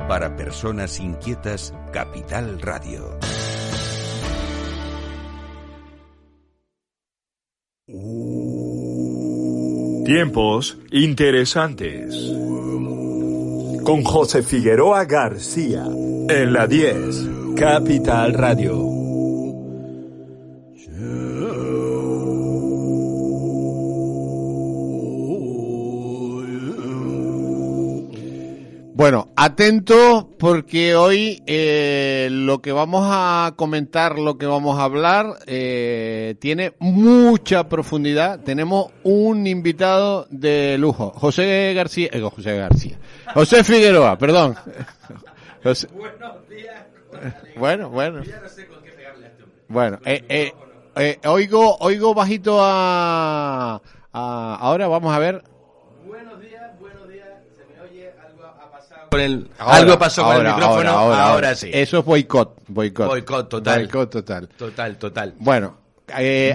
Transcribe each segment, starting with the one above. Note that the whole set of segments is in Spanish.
Para personas inquietas, Capital Radio. Tiempos interesantes. Con José Figueroa García. En la 10, Capital Radio. Bueno, atentos porque hoy lo que vamos a comentar, lo que vamos a hablar, tiene mucha profundidad. Tenemos un invitado de lujo, José Figueroa, perdón. Buenos días. Bueno. Ya no sé con qué pegarle a este hombre. Bueno, oigo bajito ahora vamos a ver. Buenos días. Se me oye, algo ha pasado con el algo pasó con el micrófono. Ahora sí. Eso es boicot total. Total. Bueno,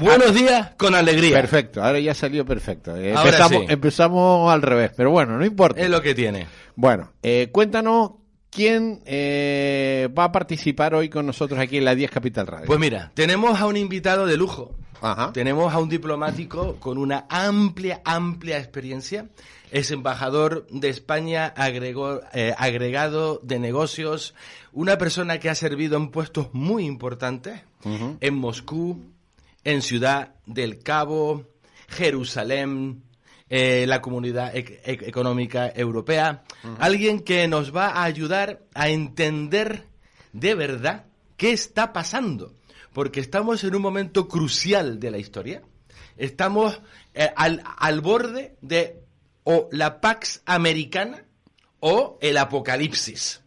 buenos días con alegría. Perfecto, ahora ya salió perfecto. Ahora sí. Empezamos al revés, pero bueno, no importa. Es lo que tiene. Bueno, cuéntanos quién va a participar hoy con nosotros aquí en la 10 Capital Radio. Pues mira, tenemos a un invitado de lujo. Ajá. Tenemos a un diplomático con una amplia experiencia. Es embajador de España, agregado de negocios, una persona que ha servido en puestos muy importantes, uh-huh, en Moscú, en Ciudad del Cabo, Jerusalén, la Comunidad Económica Europea. Uh-huh. Alguien que nos va a ayudar a entender de verdad qué está pasando, porque estamos en un momento crucial de la historia. Estamos al borde de o la Pax Americana o el apocalipsis.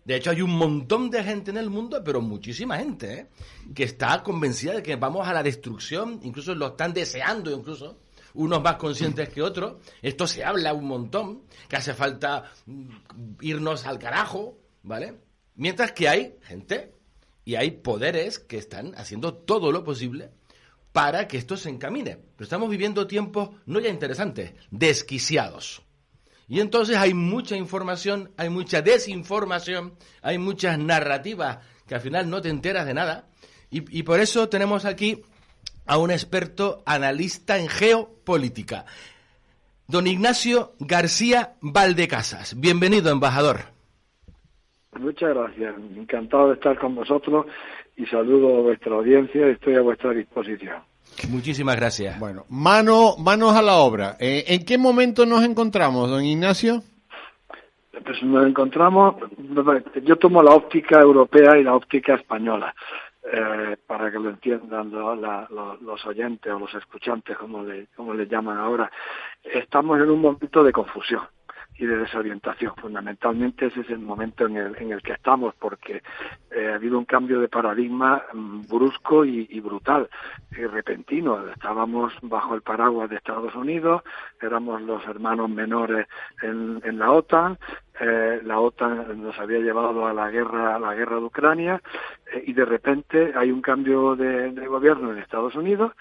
De hecho, hay un montón de gente en el mundo, pero muchísima gente, que está convencida de que vamos a la destrucción, incluso lo están deseando, incluso unos más conscientes que otros. Esto se habla un montón, que hace falta irnos al carajo, ¿vale? Mientras que hay gente y hay poderes que están haciendo todo lo posible para que esto se encamine. Pero estamos viviendo tiempos no ya interesantes, desquiciados. Y entonces hay mucha información, hay mucha desinformación, hay muchas narrativas que al final no te enteras de nada. Y por eso tenemos aquí a un experto analista en geopolítica, don Ignacio García Valdecasas. Bienvenido, embajador. Muchas gracias. Encantado de estar con vosotros y saludo a vuestra audiencia y estoy a vuestra disposición. Muchísimas gracias. Bueno, manos a la obra. ¿En qué momento nos encontramos, don Ignacio? Pues nos encontramos, yo tomo la óptica europea y la óptica española, para que lo entiendan los oyentes o los escuchantes, como le llaman ahora. Estamos en un momento de confusión y de desorientación. Fundamentalmente ese es el momento en el que estamos, porque ha habido un cambio de paradigma brusco y brutal y repentino. Estábamos bajo el paraguas de Estados Unidos, éramos los hermanos menores en la OTAN. La OTAN nos había llevado a la guerra de Ucrania, y de repente hay un cambio de gobierno en Estados Unidos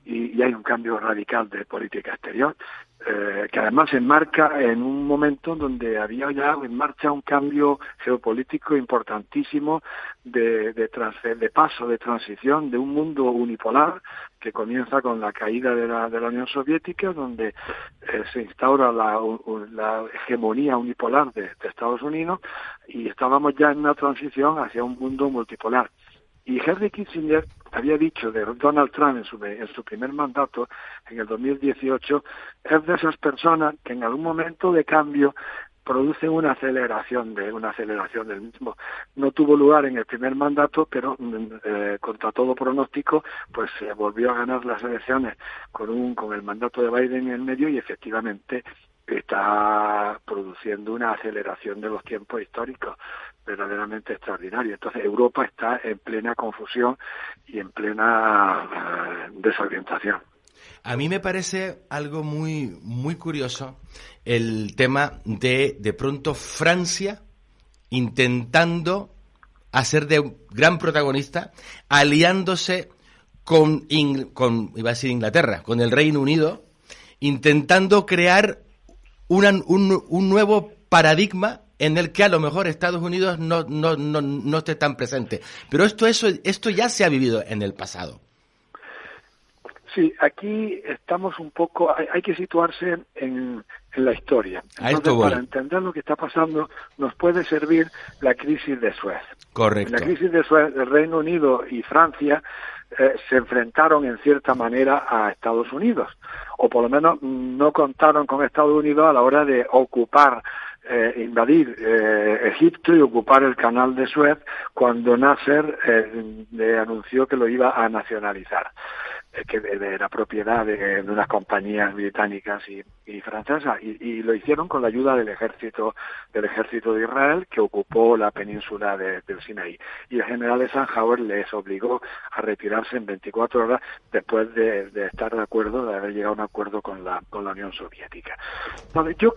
y hay un cambio radical de política exterior, que además se enmarca en un momento donde había ya en marcha un cambio geopolítico importantísimo de paso, de transición de un mundo unipolar que comienza con la caída de la Unión Soviética, donde se instaura la hegemonía unipolar de Estados Unidos, y estábamos ya en una transición hacia un mundo multipolar. Y Henry Kissinger había dicho de Donald Trump en su primer mandato, en el 2018, es de esas personas que en algún momento de cambio producen una aceleración del mismo. No tuvo lugar en el primer mandato, pero contra todo pronóstico, pues se volvió a ganar las elecciones con el mandato de Biden en el medio, y efectivamente está produciendo una aceleración de los tiempos históricos verdaderamente extraordinario. Entonces Europa está en plena confusión y en plena desorientación. A mí me parece algo muy, muy curioso el tema de pronto Francia intentando hacer de gran protagonista, aliándose con iba a decir Inglaterra, con el Reino Unido, intentando crear un nuevo paradigma en el que a lo mejor Estados Unidos no esté tan presente. Pero esto ya se ha vivido en el pasado. Sí, aquí estamos un poco, hay que situarse en la historia. Entonces, para entender lo que está pasando, nos puede servir la crisis de Suez. Correcto. En la crisis de Suez, el Reino Unido y Francia se enfrentaron en cierta manera a Estados Unidos, o por lo menos no contaron con Estados Unidos a la hora de ocupar, invadir Egipto y ocupar el canal de Suez cuando Nasser le anunció que lo iba a nacionalizar, que era propiedad de unas compañías británicas y francesas, y lo hicieron con la ayuda del ejército de Israel, que ocupó la península del Sinaí, y el general Eisenhower les obligó a retirarse en 24 horas después de estar de acuerdo, de haber llegado a un acuerdo con la Unión Soviética. Entonces, yo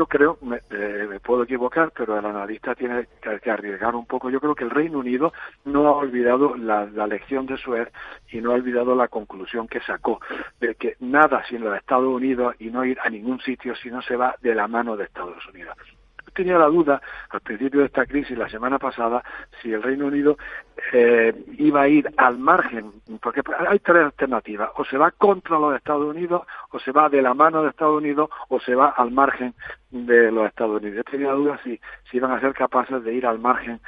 creo, me puedo equivocar, pero el analista tiene que arriesgar un poco. Yo creo que el Reino Unido no ha olvidado la lección de Suez y no ha olvidado la conclusión que sacó de que nada sin los Estados Unidos y no ir a ningún sitio si no se va de la mano de Estados Unidos. Yo tenía la duda al principio de esta crisis la semana pasada si el Reino Unido iba a ir al margen, porque hay tres alternativas: o se va contra los Estados Unidos, o se va de la mano de Estados Unidos, o se va al margen de los Estados Unidos. Yo tenía dudas si iban a ser capaces de ir al margen,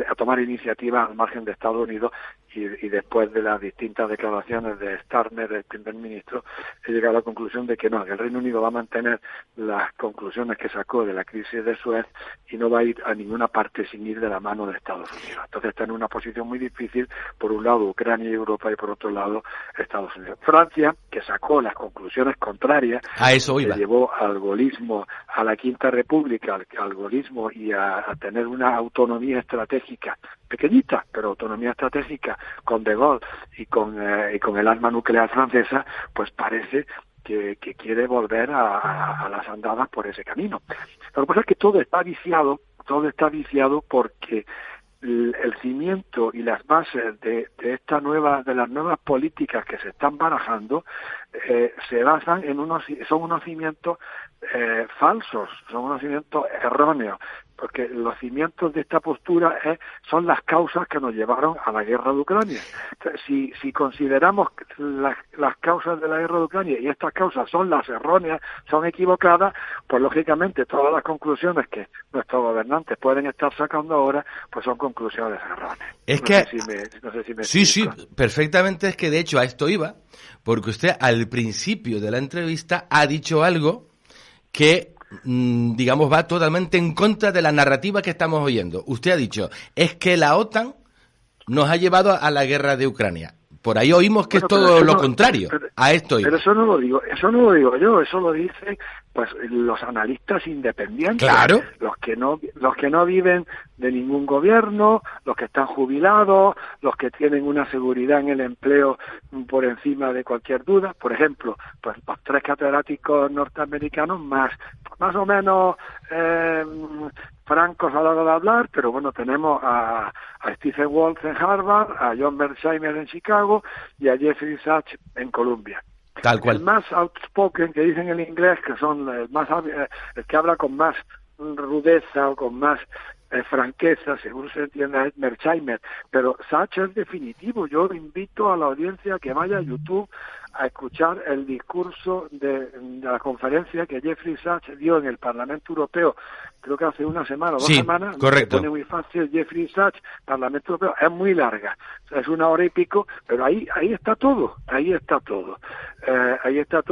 a tomar iniciativa al margen de Estados Unidos, y después de las distintas declaraciones de Starmer, el primer ministro, he llegado a la conclusión de que no, que el Reino Unido va a mantener las conclusiones que sacó de la crisis de Suez y no va a ir a ninguna parte sin ir de la mano de Estados Unidos. Entonces está en una posición muy difícil, por un lado Ucrania y Europa, y por otro lado Estados Unidos. Francia, que sacó las conclusiones contrarias, a eso iba, que llevó al gaullismo, a la Quinta República, al gaullismo y a tener una autonomía estratégica pequeñita, pero autonomía estratégica con De Gaulle y con el arma nuclear francesa, pues parece que quiere volver a las andadas por ese camino. Lo que pasa es que todo está viciado porque el cimiento y las bases de las nuevas políticas que se están barajando se basan son unos cimientos falsos, son unos cimientos erróneos, porque los cimientos de esta postura son las causas que nos llevaron a la guerra de Ucrania. Si consideramos las causas de la guerra de Ucrania y estas causas son las erróneas, son equivocadas, pues lógicamente todas las conclusiones que nuestros gobernantes pueden estar sacando ahora, pues son conclusiones erróneas. No sé si me sí, perfectamente. Es que de hecho a esto iba, porque usted al principio de la entrevista ha dicho algo que digamos, va totalmente en contra de la narrativa que estamos oyendo. Usted ha dicho, es que la OTAN nos ha llevado a la guerra de Ucrania. Por ahí oímos que es todo lo contrario. A esto iba. Pero eso no lo digo yo, eso lo dicen pues los analistas independientes, claro, los que no viven de ningún gobierno, los que están jubilados, los que tienen una seguridad en el empleo por encima de cualquier duda. Por ejemplo, pues los tres catedráticos norteamericanos más o menos francos a la hora de hablar, pero bueno, tenemos a Stephen Waltz en Harvard, a John Mearsheimer en Chicago y a Jeffrey Sachs en Columbia. Tal cual. El más outspoken, que dicen en inglés, que son el que habla con más rudeza o con más franqueza, según se entienda, es Mearsheimer, pero Sachs es definitivo. Yo invito a la audiencia que vaya a YouTube a escuchar el discurso de la conferencia que Jeffrey Sachs dio en el Parlamento Europeo, creo que hace una semana o 2 semanas. Correcto. Me pone muy fácil Jeffrey Sachs, Parlamento Europeo, es muy larga, es 1 hora y pico, pero ahí está todo,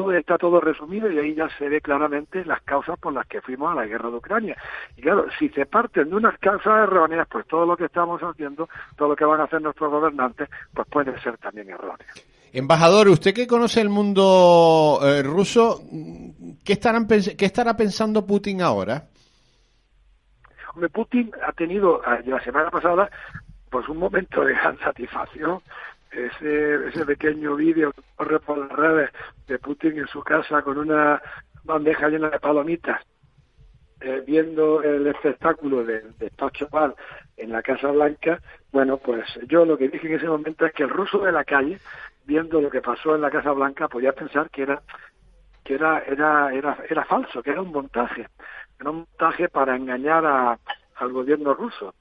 está todo resumido, y ahí ya se ve claramente las causas por las que fuimos a la guerra de Ucrania. Y claro, si se parten de unas causas erróneas, pues todo lo que estamos haciendo, todo lo que van a hacer nuestros gobernantes, pues puede ser también erróneo. Embajador, usted que conoce el mundo ruso, ¿qué estará pensando Putin ahora? Hombre, Putin ha tenido la semana pasada pues un momento de gran satisfacción. Ese pequeño vídeo que corre por las redes de Putin en su casa con una bandeja llena de palomitas, viendo el espectáculo de Tocheval en la Casa Blanca. Bueno, pues yo lo que dije en ese momento es que el ruso de la calle, viendo lo que pasó en la Casa Blanca, podía pensar que era falso, que era un montaje. un montaje para engañar al gobierno ruso.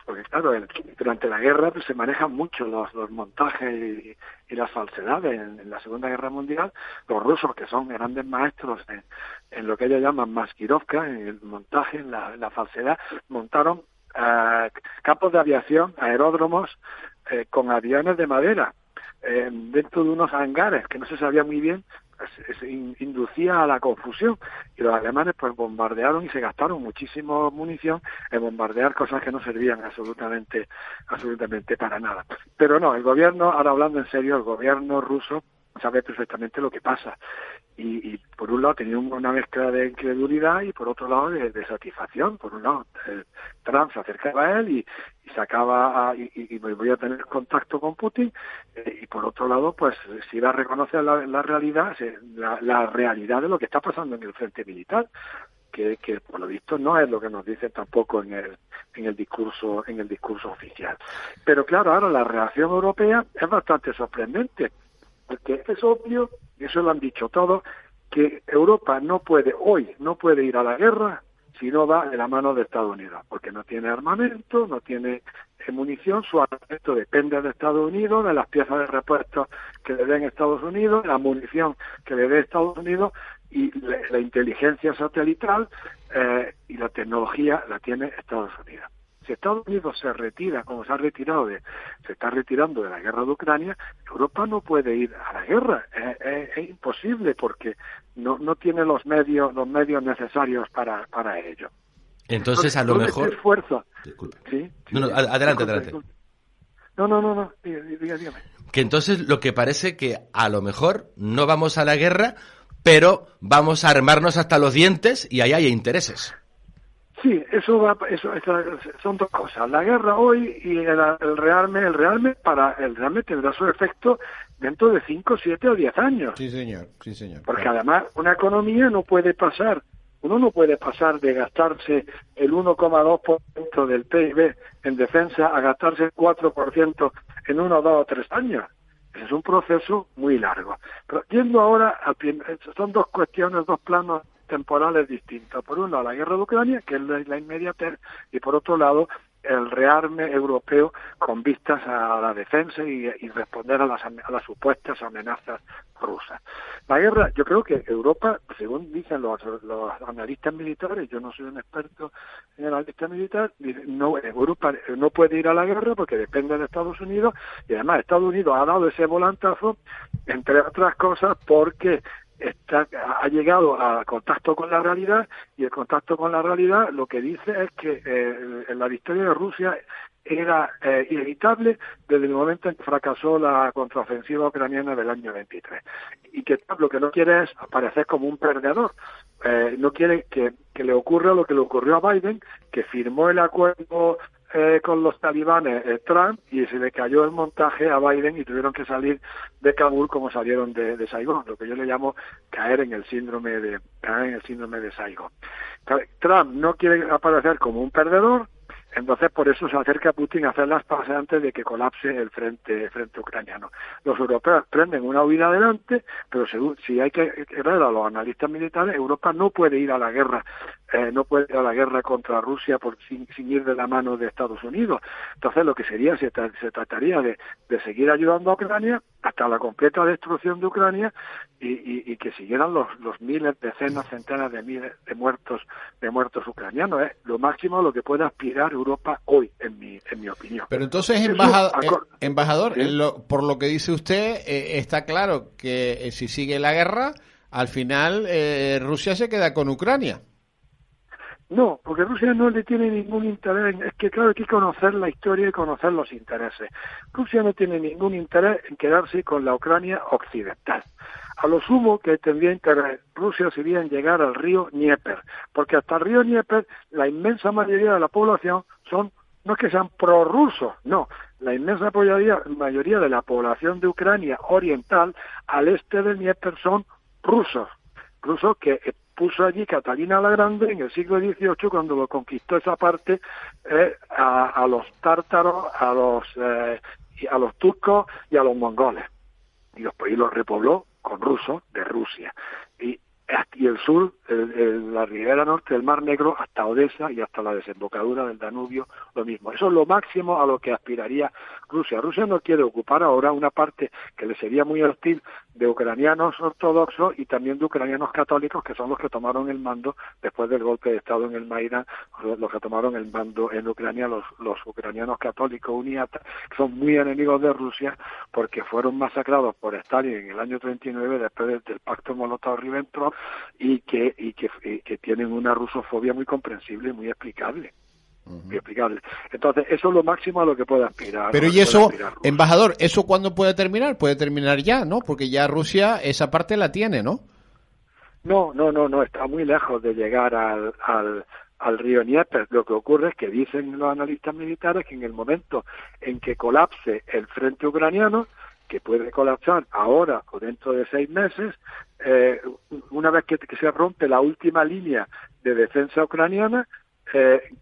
Porque claro, durante la guerra pues, se manejan mucho los montajes y las falsedades. En la Segunda Guerra Mundial, los rusos, que son grandes maestros en lo que ellos llaman maskirovka, en el montaje, en la falsedad, montaron campos de aviación, aeródromos, con aviones de madera, dentro de unos hangares que no se sabía muy bien, se inducía a la confusión, y los alemanes pues bombardearon y se gastaron muchísimo munición en bombardear cosas que no servían absolutamente para nada. Pero no, el gobierno, ahora hablando en serio, el gobierno ruso sabe perfectamente lo que pasa, y por un lado tenía una mezcla de incredulidad y por otro lado de satisfacción. Por un lado Trump se acercaba a él y sacaba y voy a tener contacto con Putin, y por otro lado pues se iba a reconocer la realidad, la realidad de lo que está pasando en el frente militar, que por lo visto no es lo que nos dicen tampoco en el discurso oficial. Pero claro, ahora la reacción europea es bastante sorprendente, porque es obvio, y eso lo han dicho todos, que Europa no puede ir a la guerra si no va de la mano de Estados Unidos, porque no tiene armamento, no tiene munición, su armamento depende de Estados Unidos, de las piezas de repuesto que le den Estados Unidos, de la munición que le dé Estados Unidos, y la inteligencia satelital y la tecnología la tiene Estados Unidos. Si Estados Unidos se retira, como se está retirando de la guerra de Ucrania, Europa no puede ir a la guerra. Es imposible, porque no tiene los medios necesarios para ello. Entonces, a lo mejor... Esfuerzo. Disculpe. ¿Sí? No, adelante. No. Dígame. Que entonces lo que parece que a lo mejor no vamos a la guerra, pero vamos a armarnos hasta los dientes y ahí hay intereses. Sí, eso son dos cosas. La guerra hoy y el rearme tendrá su efecto dentro de 5, 7 o 10 años. Sí, señor. Porque además una economía uno no puede pasar de gastarse el 1,2% del PIB en defensa a gastarse el 4% en 1, 2 o 3 años. Ese es un proceso muy largo. Pero yendo ahora, son dos cuestiones, dos planos temporales distintos. Por un lado, la guerra de Ucrania, que es la inmediatez, y por otro lado, el rearme europeo con vistas a la defensa y responder a las supuestas amenazas rusas. La guerra, yo creo que Europa, según dicen los analistas militares, yo no soy un experto en analista militar, Europa no puede ir a la guerra porque depende de Estados Unidos, y además Estados Unidos ha dado ese volantazo, entre otras cosas, porque ha llegado a contacto con la realidad, y el contacto con la realidad lo que dice es que la victoria de Rusia era inevitable desde el momento en que fracasó la contraofensiva ucraniana del año 23, y que lo que no quiere es aparecer como un perdedor, no quiere que le ocurra lo que le ocurrió a Biden, que firmó el acuerdo con los talibanes Trump, y se le cayó el montaje a Biden y tuvieron que salir de Kabul como salieron de Saigón, lo que yo le llamo caer en el síndrome de Saigón. Trump no quiere aparecer como un perdedor, entonces por eso se acerca a Putin a hacer las paces antes de que colapse el frente ucraniano. Los europeos prenden una huida adelante, pero si hay que creer a los analistas militares, Europa no puede ir a la guerra, contra Rusia sin ir de la mano de Estados Unidos. Entonces lo que se trataría de seguir ayudando a Ucrania hasta la completa destrucción de Ucrania, y que siguieran los miles, decenas, centenas de miles de muertos ucranianos. Es lo máximo a lo que puede aspirar Europa hoy, en mi opinión. Pero entonces, embajador, ¿sí? Por lo que dice usted, está claro que si sigue la guerra, al final Rusia se queda con Ucrania. No, porque Rusia no le tiene ningún interés. Es que claro, hay que conocer la historia y conocer los intereses. Rusia no tiene ningún interés en quedarse con la Ucrania occidental. A lo sumo que tendría interés Rusia sería en llegar al río Dnieper, porque hasta el río Dnieper la inmensa mayoría de la población no es que sean prorrusos, no, la inmensa mayoría de la población de Ucrania oriental al este del Dnieper son rusos que puso allí Catalina la Grande en el siglo XVIII cuando lo conquistó esa parte, a los tártaros, a los turcos y a los mongoles, y después los repobló con rusos de Rusia. Y y el sur, la ribera norte del Mar Negro, hasta Odessa y hasta la desembocadura del Danubio, lo mismo. Eso es lo máximo a lo que aspiraría Rusia. Rusia no quiere ocupar ahora una parte que le sería muy hostil de ucranianos ortodoxos y también de ucranianos católicos, que son los que tomaron el mando después del golpe de Estado en el Maidán, los que tomaron el mando en Ucrania, los ucranianos católicos uniatas, que son muy enemigos de Rusia porque fueron masacrados por Stalin en el año 39 después del pacto Molotov-Ribbentrop y que tienen una rusofobia muy comprensible y muy explicable. Muy explicable. Entonces, eso es lo máximo a lo que puede aspirar. Pero y eso, embajador, ¿eso cuándo puede terminar? Puede terminar ya, ¿no? Porque ya Rusia esa parte la tiene, ¿no? No, está muy lejos de llegar al río Dnieper. Lo que ocurre es que dicen los analistas militares que en el momento en que colapse el frente ucraniano, que puede colapsar ahora o dentro de 6 meses, una vez que se rompe la última línea de defensa ucraniana,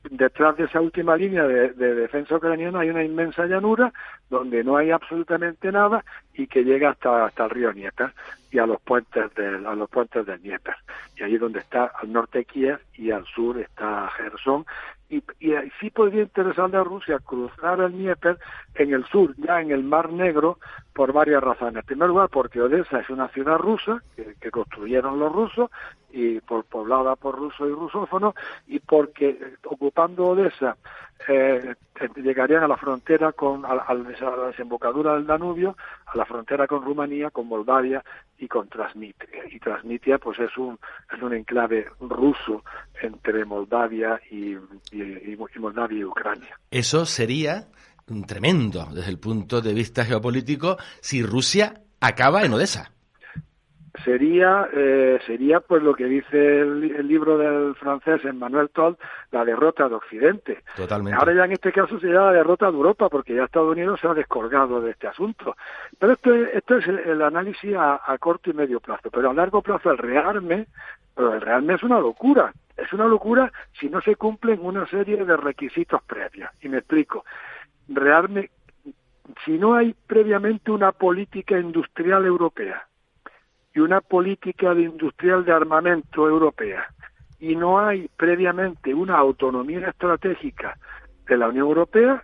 detrás de esa última línea de defensa ucraniana hay una inmensa llanura donde no hay absolutamente nada y que llega hasta el río Dnieper y a los puentes del Dnieper. Y ahí es donde está al norte Kiev y al sur está Gerson. Y sí podría interesarle a Rusia cruzar el Dnieper en el sur, ya en el Mar Negro, por varias razones. En primer lugar, porque Odessa es una ciudad rusa que construyeron los rusos y poblada por rusos y rusófonos, y porque ocupando Odessa llegarían a la frontera a la desembocadura del Danubio, a la frontera con Rumanía, con Moldavia y con Transnistria. Y Transnistria pues es un enclave ruso entre Moldavia y Moldavia y Ucrania. Eso sería tremendo desde el punto de vista geopolítico si Rusia acaba en Odessa. Sería pues lo que dice el libro del francés Emmanuel Todd, la derrota de Occidente. Totalmente. Ahora ya en este caso sería la derrota de Europa, porque ya Estados Unidos se ha descolgado de este asunto. Pero esto es el análisis a corto y medio plazo. Pero a largo plazo el rearme es una locura. Es una locura si no se cumplen una serie de requisitos previos. Y me explico. Rearme, si no hay previamente una política industrial europea, y una política industrial de armamento europea, y no hay previamente una autonomía estratégica de la Unión Europea,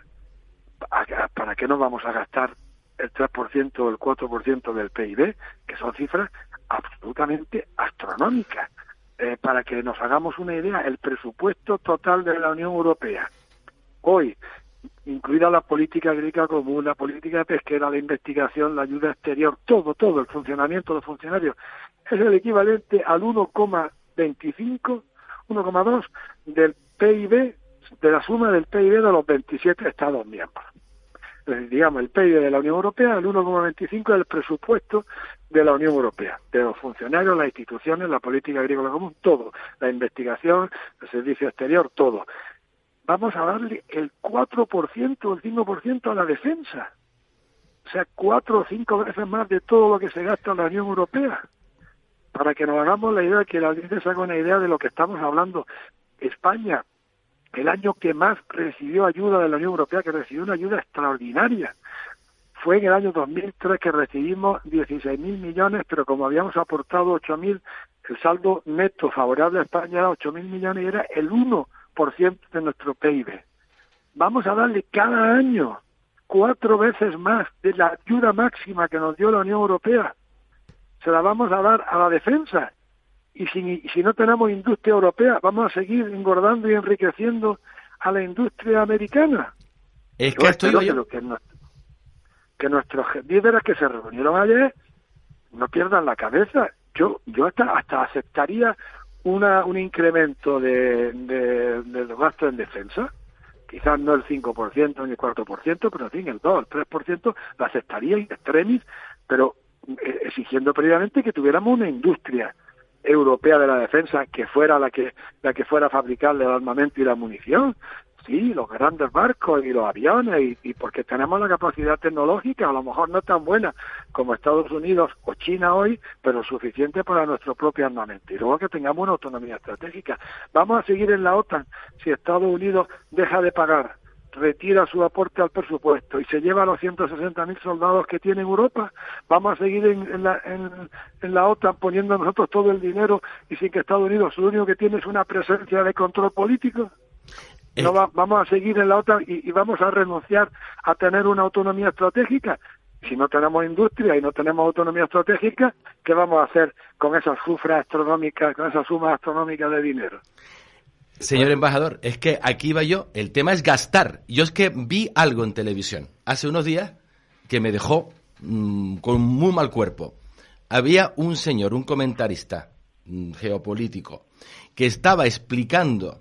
¿para qué nos vamos a gastar el 3% o el 4% del PIB? Que son cifras absolutamente astronómicas. Para que nos hagamos una idea, el presupuesto total de la Unión Europea, hoy, incluida la política agrícola común, la política pesquera, la investigación, la ayuda exterior, todo, el funcionamiento de los funcionarios, es el equivalente al 1,25, 1,2 del PIB, de la suma del PIB de los 27 Estados miembros. Digamos, el PIB de la Unión Europea, el 1,25 del presupuesto de la Unión Europea, de los funcionarios, las instituciones, la política agrícola común, todo, la investigación, el servicio exterior, todo. Vamos a darle el 4% o el 5% a la defensa. O sea, 4 o 5 veces más de todo lo que se gasta en la Unión Europea. Para que nos hagamos la idea, que la audiencia se haga una idea de lo que estamos hablando. España, el año que más recibió ayuda de la Unión Europea, que recibió una ayuda extraordinaria, fue en el año 2003 que recibimos 16.000 millones, pero como habíamos aportado 8.000, el saldo neto favorable a España era 8.000 millones y era el 1% de nuestro PIB. Vamos a darle cada año 4 veces más de la ayuda máxima que nos dio la Unión Europea. Se la vamos a dar a la defensa. Y si no tenemos industria europea, vamos a seguir engordando y enriqueciendo a la industria americana. Es que que nuestros líderes que se reunieron ayer no pierdan la cabeza. Yo hasta aceptaría un incremento de los gastos en defensa, quizás no el 5% ni el 4%, pero en fin, el 2, el 3% lo aceptaría in extremis, pero exigiendo previamente que tuviéramos una industria europea de la defensa que fuera la que fuera a fabricarle el armamento y la munición. Sí, los grandes barcos y los aviones, y porque tenemos la capacidad tecnológica, a lo mejor no tan buena como Estados Unidos o China hoy, pero suficiente para nuestro propio armamento. Y luego que tengamos una autonomía estratégica. Vamos a seguir en la OTAN si Estados Unidos deja de pagar retira su aporte al presupuesto y se lleva a los 160.000 soldados que tiene Europa, ¿vamos a seguir en la OTAN poniendo nosotros todo el dinero y sin que Estados Unidos lo único que tiene es una presencia de control político? No vamos a seguir en la OTAN y vamos a renunciar a tener una autonomía estratégica. Si no tenemos industria y no tenemos autonomía estratégica, ¿qué vamos a hacer con esas cifras astronómicas, con esas sumas astronómicas de dinero? Señor embajador, es que aquí va yo, el tema es gastar. Yo es que vi algo en televisión hace unos días que me dejó con muy mal cuerpo. Había un señor, un comentarista geopolítico, que estaba explicando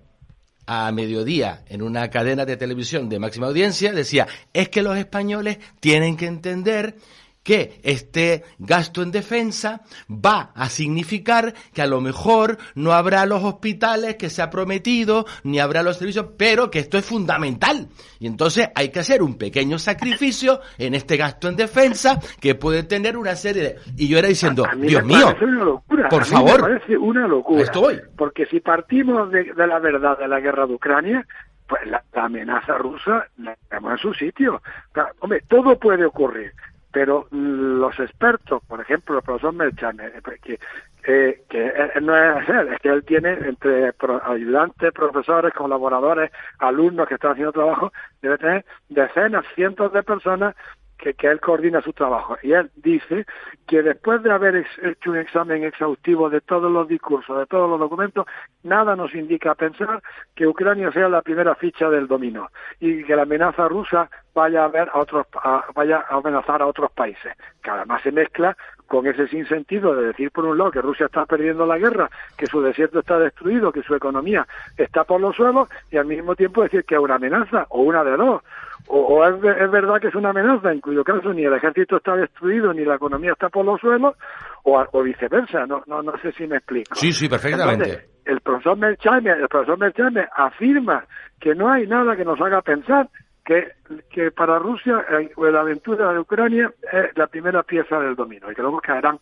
a mediodía en una cadena de televisión de máxima audiencia, decía, es que los españoles tienen que entender que este gasto en defensa va a significar que a lo mejor no habrá los hospitales que se ha prometido, ni habrá los servicios, pero que esto es fundamental. Y entonces hay que hacer un pequeño sacrificio en este gasto en defensa que puede tener una serie de... Y yo era diciendo, Dios mío, una locura. Por favor. Me parece una locura. Esto voy. Porque si partimos de la verdad de la guerra de Ucrania, pues la amenaza rusa la tenemos en su sitio. Claro, hombre, todo puede ocurrir. Pero los expertos, por ejemplo, el profesor Melchane, que no es él, es que él tiene entre ayudantes, profesores, colaboradores, alumnos que están haciendo trabajo, debe tener decenas, cientos de personas que él coordina su trabajo. Y él dice que después de haber hecho un examen exhaustivo de todos los discursos, de todos los documentos, nada nos indica pensar que Ucrania sea la primera ficha del dominó y que la amenaza rusa vaya a amenazar a otros países, que además se mezcla con ese sinsentido de decir por un lado que Rusia está perdiendo la guerra, que su desierto está destruido, que su economía está por los suelos, y al mismo tiempo decir que es una amenaza, o una de dos. O es verdad que es una amenaza, en cuyo caso ni el ejército está destruido, ni la economía está por los suelos, o viceversa, no sé si me explico. Sí, perfectamente. Entonces, el profesor Melchane afirma que no hay nada que nos haga pensar que para Rusia la aventura de Ucrania es la primera pieza del dominó, y que luego caerán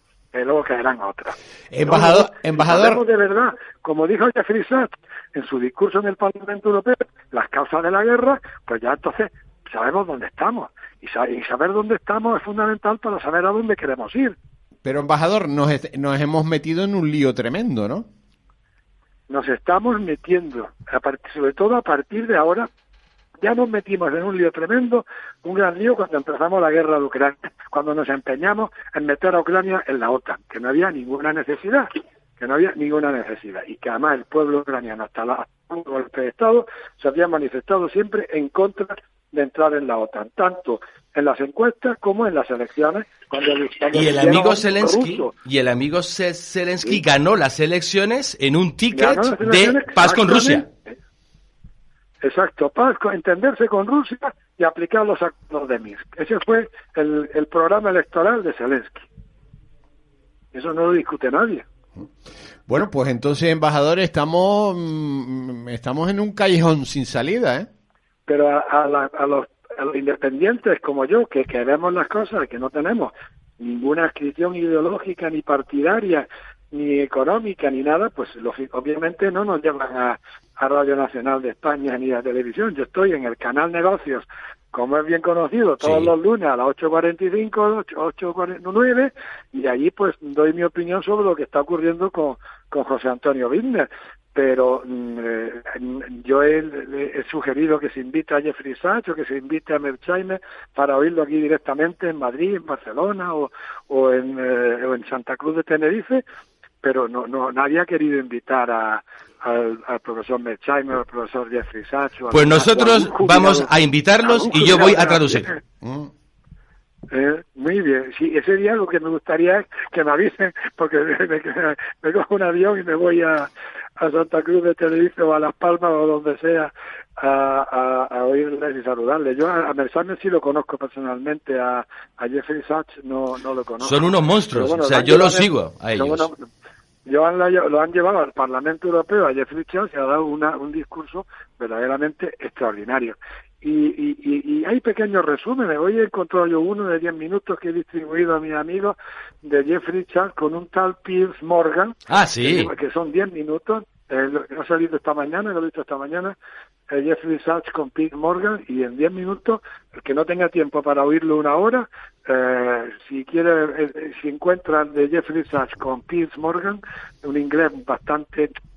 otras. Embajador, de verdad, como dijo Jeffrey Sachs en su discurso en el Parlamento Europeo, las causas de la guerra, pues ya entonces sabemos dónde estamos, y saber dónde estamos es fundamental para saber a dónde queremos ir. Pero embajador, nos hemos metido en un lío tremendo, ¿no? Nos estamos metiendo, sobre todo a partir de ahora. Ya nos metimos en un lío tremendo, un gran lío cuando empezamos la guerra de Ucrania, cuando nos empeñamos en meter a Ucrania en la OTAN, que no había ninguna necesidad, y que además el pueblo ucraniano hasta un golpe de Estado se había manifestado siempre en contra de entrar en la OTAN, tanto en las encuestas como en las elecciones. Y el amigo Zelensky ganó las elecciones en un ticket de paz con Rusia. Exacto, paz, entenderse con Rusia y aplicar los acuerdos de Minsk. Ese fue el programa electoral de Zelensky. Eso no lo discute nadie. Bueno, pues entonces, embajador, estamos en un callejón sin salida, ¿eh? Pero a los independientes como yo, que vemos las cosas, que no tenemos ninguna adscripción ideológica ni partidaria, ni económica, ni nada, pues obviamente no nos llevan a Radio Nacional de España ni a televisión. Yo estoy en el canal Negocios, como es bien conocido, todos los lunes a las 8:45, 8:49, y allí pues doy mi opinión sobre lo que está ocurriendo con José Antonio Bittner. Pero yo he sugerido que se invite a Jeffrey Sachs o que se invite a Melchane para oírlo aquí directamente en Madrid, en Barcelona o en Santa Cruz de Tenerife, pero no nadie ha querido invitar al profesor Melchane o al profesor Jeffrey Sachs. Pues nosotros vamos a invitarlos y yo voy a traducir. Muy bien, sí, ese día lo que me gustaría es que me avisen, porque me cojo un avión y me voy a Santa Cruz de Tenerife o a Las Palmas o donde sea a oírles y saludarles. Yo a Melchane sí lo conozco personalmente, a Jeffrey Sachs no lo conozco. Son unos monstruos, bueno, o sea, yo los sigo a ellos. Lo han llevado al Parlamento Europeo a Jeffrey Sachs y ha dado un discurso verdaderamente extraordinario. Y hay pequeños resúmenes. Hoy he encontrado yo uno de 10 minutos que he distribuido a mis amigos de Jeffrey Sachs con un tal Piers Morgan. Ah, sí. Que son 10 minutos. Lo he salido esta mañana, lo he visto esta mañana. Jeffrey Sachs con Piers Morgan, y en 10 minutos, el que no tenga tiempo para oírlo una hora, si encuentran de Jeffrey Sachs con Piers Morgan, un inglés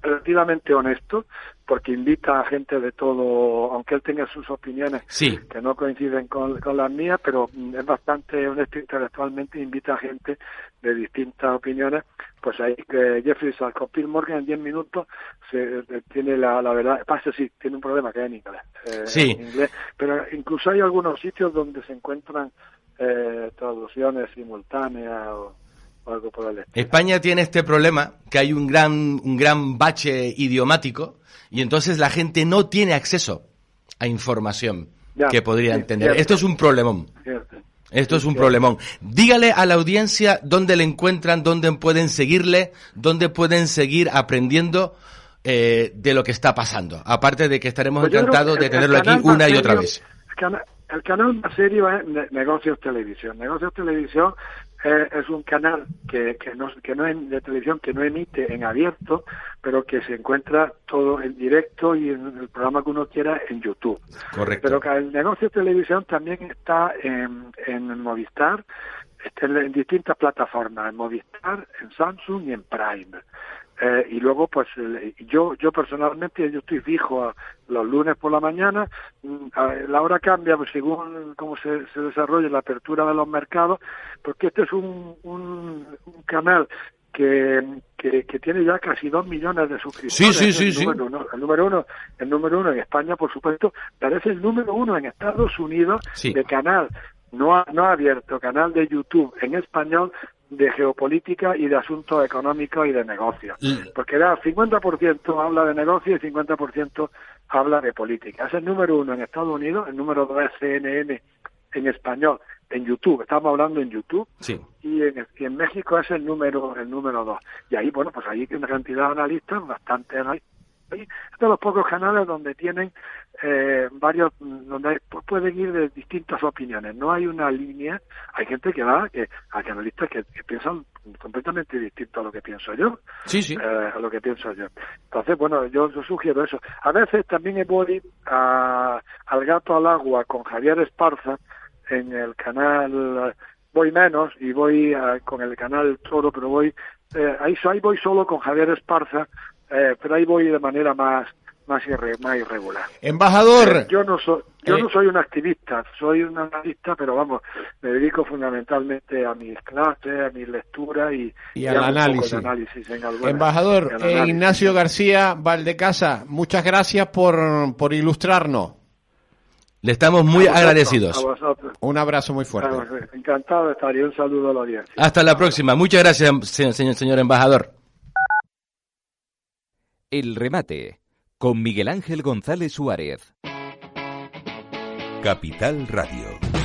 relativamente honesto, porque invita a gente de todo, aunque él tenga sus opiniones que no coinciden con las mías, pero es bastante honesto intelectualmente, invita a gente de distintas opiniones. Pues ahí que Jeffrey Sachs con Piers Morgan en 10 minutos tiene la verdad. Pasa, sí, tiene un problema que es en inglés. En inglés, pero incluso hay algunos sitios donde se encuentran traducciones simultáneas o algo por el estilo. España tiene este problema, que hay un gran bache idiomático, y entonces la gente no tiene acceso a información que podría entender. Cierto. Esto es un problemón. Cierto. Esto es un problemón. Dígale a la audiencia dónde le encuentran, dónde pueden seguirle, dónde pueden seguir aprendiendo de lo que está pasando. Aparte de que estaremos encantados de tenerlo aquí una y otra vez. El canal más serio es Negocios Televisión. Negocios Televisión es un canal que no es de televisión, que no emite en abierto, pero que se encuentra todo en directo y en el programa que uno quiera en YouTube. Correcto. Pero que el Negocios Televisión también está en Movistar, está en distintas plataformas, en Movistar, en Samsung y en Prime. Y luego, pues, yo personalmente, yo estoy fijo los lunes por la mañana. La hora cambia pues, según cómo se desarrolle la apertura de los mercados, porque este es un canal que tiene ya casi 2 millones de suscriptores. Sí. El número uno en España, por supuesto, pero es el número 1 en Estados Unidos de canal no abierto, canal de YouTube en español, de geopolítica y de asuntos económicos y de negocios. Porque el 50% habla de negocios y el 50% habla de política. Es el número 1 en Estados Unidos, el número 2 es CNN en español, en YouTube. Estamos hablando en YouTube. Sí. Y en México es el número 2. Y ahí, bueno, pues ahí hay una cantidad de analistas, bastante analistas. Es de los pocos canales donde tienen varios, donde pueden ir de distintas opiniones. No hay una línea. Hay gente hay analistas que piensan completamente distinto a lo que pienso yo. A lo que pienso yo. Entonces, bueno, yo sugiero eso. A veces también voy al Gato al Agua con Javier Esparza en el canal. Voy menos y voy con el canal Toro, pero ahí voy solo con Javier Esparza. Pero ahí voy de manera más irregular. Embajador. Yo no soy un activista, soy un analista, pero vamos, me dedico fundamentalmente a mis clases, a mis lecturas y al análisis. Embajador Ignacio García Valdecasa, muchas gracias por ilustrarnos. Le estamos muy agradecidos. A vosotros. Un abrazo muy fuerte. Encantado de estar y un saludo a la audiencia. Hasta la próxima. Muchas gracias, señor embajador. El remate, con Miguel Ángel González Suárez. Capital Radio.